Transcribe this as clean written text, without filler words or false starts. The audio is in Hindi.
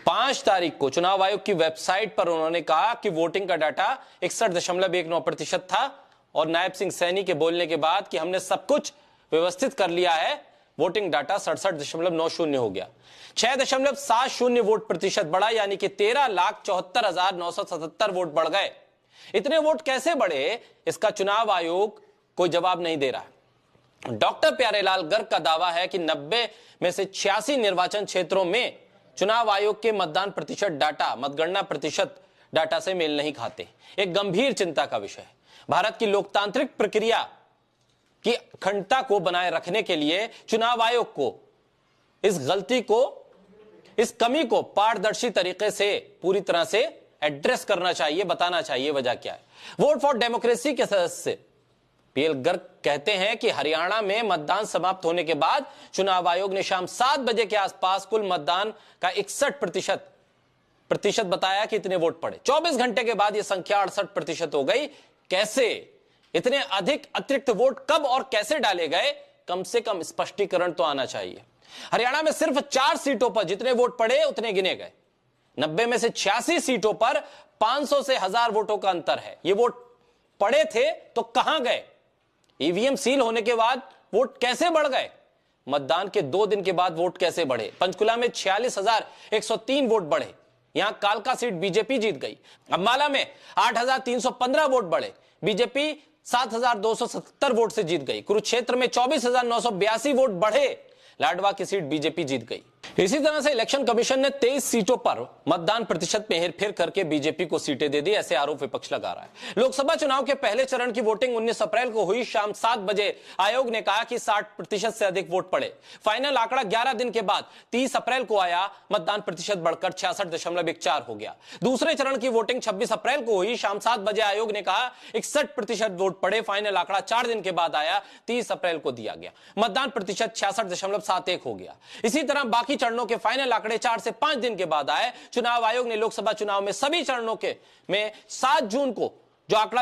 5 तारीख को चुनाव आयोग की वेबसाइट पर उन्होंने कहा कि वोटिंग का डाटा 61.19% था और नायब सिंह सैनी के बोलने के बाद कि हमने सब कुछ व्यवस्थित कर लिया है, वोटिंग डाटा 67.90 हो गया। 6.70 वोट प्रतिशत बढ़ा, यानी कि 13,74,977 वोट बढ़ गए। इतने वोट कैसे बढ़े, इसका चुनाव आयोग कोई जवाब नहीं दे रहा है। डॉक्टर प्यारेलाल गर्ग का दावा है कि 90 में से 86 निर्वाचन क्षेत्रों में चुनाव आयोग के मतदान प्रतिशत डाटा, मतगणना प्रतिशत डाटा से मेल नहीं खाते। एक गंभीर चिंता का विषय है। भारत की लोकतांत्रिक प्रक्रिया की अखंडता को बनाए रखने के लिए चुनाव आयोग को इस गलती को, इस कमी को पारदर्शी तरीके से पूरी तरह से एड्रेस करना चाहिए, बताना चाहिए वजह क्या है। वोट फॉर डेमोक्रेसी के सदस्य पीएल गर्ग कहते हैं कि हरियाणा में मतदान समाप्त होने के बाद चुनाव आयोग ने शाम 7 बजे के आसपास कुल मतदान का 61% बताया कि इतने वोट पड़े। 24 घंटे के बाद यह संख्या 68% हो गई। कैसे इतने अधिक अतिरिक्त वोट कब और कैसे डाले गए, कम से कम स्पष्टीकरण तो आना चाहिए। हरियाणा में सिर्फ 4 सीटों पर जितने वोट पड़े उतने गिने गए। 90 में से 86 सीटों पर 500 से 1000 वोटों का अंतर है। ये वोट पड़े थे तो कहां गए? ईवीएम सील होने के बाद वोट कैसे बढ़ गए? मतदान के 2 दिन के बाद वोट कैसे बढ़े? पंचकुला में 46,103 वोट बढ़े, यहां कालका सीट बीजेपी जीत गई। अंबाला में 8,315 वोट बढ़े, बीजेपी 7,277 वोट से जीत गई। कुरुक्षेत्र में 24,982 वोट बढ़े, लाडवा की सीट बीजेपी जीत गई। इसी तरह से इलेक्शन कमीशन ने 23 सीटों पर मतदान प्रतिशत में हेरफेर करके बीजेपी को सीटें दे दी, ऐसे आरोप विपक्ष लगा रहा है। लोकसभा चुनाव के पहले चरण की वोटिंग 19 अप्रैल को हुई। शाम 7 बजे आयोग ने कहा कि 60% से अधिक वोट पड़े। फाइनल आंकड़ा 11 दिन के बाद 30 अप्रैल को आया, मतदान प्रतिशत बढ़कर 66.14 हो गया। दूसरे चरण की वोटिंग 26 अप्रैल को हुई। शाम 7 बजे आयोग ने कहा 61% वोट पड़े। फाइनल आंकड़ा 4 दिन के बाद आया, 30 अप्रैल को दिया गया। मतदान प्रतिशत 66.71 हो गया। इसी तरह बाकी चरणों के फाइनल आंकड़े 4 से 5 दिन के बाद आए। चुनाव आयोग ने लोकसभा चुनाव में सभी चरणों के में 7 जून को जो आंकड़ा